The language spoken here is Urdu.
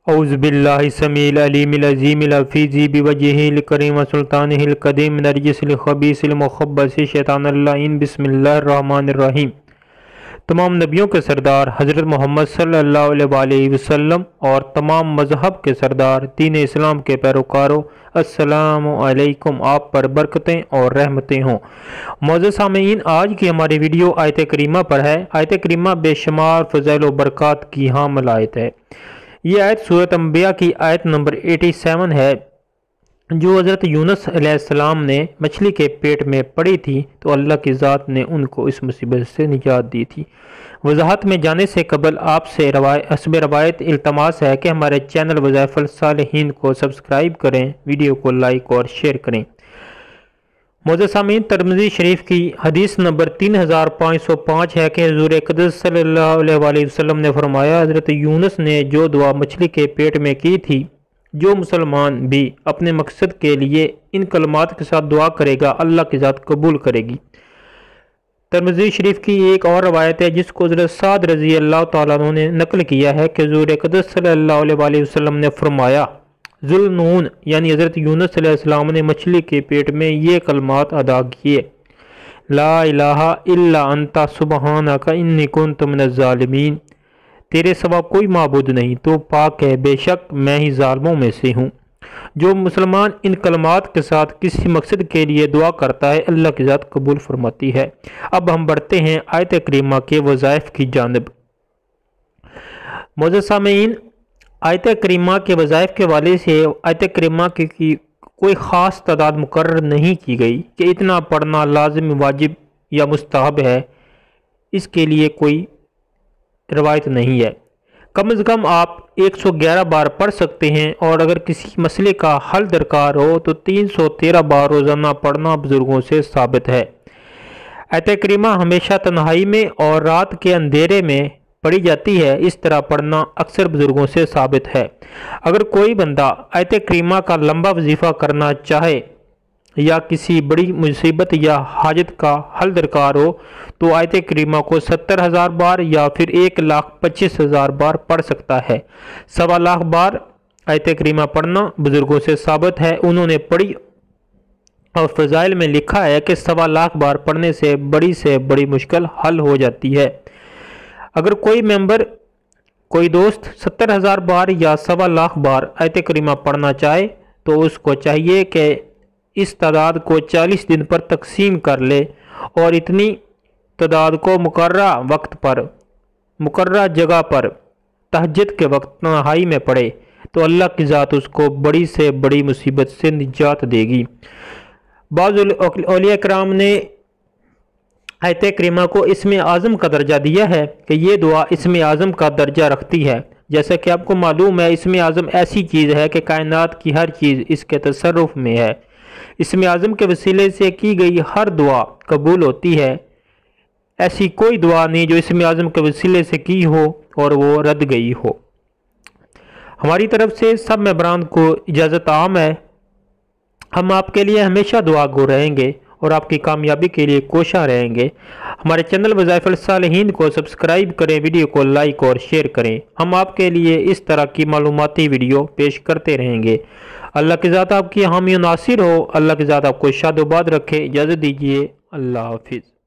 اعوذ باللہ السمیع العلیم العظیم الحفیظ بوجہہ الکریم وسلطانہ القدیم من الرجس الخبیث المخبث شیطان اللعین بسم اللہ الرحمن الرحیم۔ تمام نبیوں کے سردار حضرت محمد صلی اللہ علیہ وآلہ وسلم اور تمام مذہب کے سردار دین اسلام کے پیروکاروں، السلام علیکم، آپ پر برکتیں اور رحمتیں ہوں۔ معزز سامعین، آج کی ہماری ویڈیو آیت کریمہ پر ہے۔ آیت کریمہ بے شمار فضائل و برکات کی حامل آیت ہے۔ یہ آیت سورۃ انبیاء کی آیت نمبر 87 ہے، جو حضرت یونس علیہ السلام نے مچھلی کے پیٹ میں پڑی تھی تو اللہ کی ذات نے ان کو اس مصیبت سے نجات دی تھی۔ وضاحت میں جانے سے قبل آپ سے حسب روایت التماس ہے کہ ہمارے چینل وظائف الصالحین کو سبسکرائب کریں، ویڈیو کو لائک اور شیئر کریں۔ معزز سامعین، ترمذی شریف کی حدیث نمبر 3505 ہے کہ حضور اقدس صلی اللہ علیہ وآلہ وسلم نے فرمایا، حضرت یونس نے جو دعا مچھلی کے پیٹ میں کی تھی، جو مسلمان بھی اپنے مقصد کے لیے ان کلمات کے ساتھ دعا کرے گا، اللہ کی ذات قبول کرے گی۔ ترمذی شریف کی ایک اور روایت ہے جس کو حضرت سعد رضی اللہ تعالیٰ عنہ نے نقل کیا ہے کہ حضور اقدس صلی اللہ علیہ وآلہ وسلم نے فرمایا، ذوالنون یعنی حضرت یونس علیہ السلام نے مچھلی کے پیٹ میں یہ کلمات ادا کیے، لا الہ الا انت سبحانک انی کنت من الظالمین، تیرے سوا کوئی معبود نہیں، تو پاک ہے، بے شک میں ہی ظالموں میں سے ہوں۔ جو مسلمان ان کلمات کے ساتھ کسی مقصد کے لیے دعا کرتا ہے، اللہ کی ذات قبول فرماتی ہے۔ اب ہم بڑھتے ہیں آیت کریمہ کے وظائف کی جانب۔ معزز سامعین، آیت کریمہ کے وظائف کے حوالے سے آیت کریمہ کی کوئی خاص تعداد مقرر نہیں کی گئی کہ اتنا پڑھنا لازم، واجب یا مستحب ہے، اس کے لیے کوئی روایت نہیں ہے۔ کم از کم آپ 111 بار پڑھ سکتے ہیں، اور اگر کسی مسئلے کا حل درکار ہو تو 313 بار روزانہ پڑھنا بزرگوں سے ثابت ہے۔ آیت کریمہ ہمیشہ تنہائی میں اور رات کے اندھیرے میں پڑھی جاتی ہے، اس طرح پڑھنا اکثر بزرگوں سے ثابت ہے۔ اگر کوئی بندہ آیت کریمہ کا لمبا وظیفہ کرنا چاہے یا کسی بڑی مصیبت یا حاجت کا حل درکار ہو تو آیت کریمہ کو 70,000 بار یا پھر 1,25,000 بار پڑھ سکتا ہے۔ 1.25 بار آیت کریمہ پڑھنا بزرگوں سے ثابت ہے۔ انہوں نے پڑھی اور فضائل میں لکھا ہے کہ 1.25 بار پڑھنے سے بڑی مشکل حل ہو جاتی ہے۔ اگر کوئی دوست 70,000 بار یا 1.25 بار آیت کریمہ پڑھنا چاہے تو اس کو چاہیے کہ اس تعداد کو 40 دن پر تقسیم کر لے اور اتنی تعداد کو مقررہ وقت پر، مقررہ جگہ پر، تہجد کے وقت تنہائی میں پڑھے تو اللہ کی ذات اس کو بڑی سے بڑی مصیبت سے نجات دے گی۔ بعض اولیاء کرام نے آیت کریمہ کو اسم اعظم کا درجہ دیا ہے کہ یہ دعا اسم اعظم کا درجہ رکھتی ہے۔ جیسا کہ آپ کو معلوم ہے، اسم اعظم ایسی چیز ہے کہ کائنات کی ہر چیز اس کے تصرف میں ہے۔ اسم اعظم کے وسیلے سے کی گئی ہر دعا قبول ہوتی ہے۔ ایسی کوئی دعا نہیں جو اسم اعظم کے وسیلے سے کی ہو اور وہ رد گئی ہو۔ ہماری طرف سے سب ممبران کو اجازت عام ہے۔ ہم آپ کے لیے ہمیشہ دعا گو رہیں گے اور آپ کی کامیابی کے لیے کوشاں رہیں گے۔ ہمارے چینل وظائف الصالحین کو سبسکرائب کریں، ویڈیو کو لائک اور شیئر کریں۔ ہم آپ کے لیے اس طرح کی معلوماتی ویڈیو پیش کرتے رہیں گے۔ اللہ کی ذات آپ کی حامی و ناصر ہو۔ اللہ کی ذات آپ کو شاد و باد رکھے۔ اجازت دیجیے، اللہ حافظ۔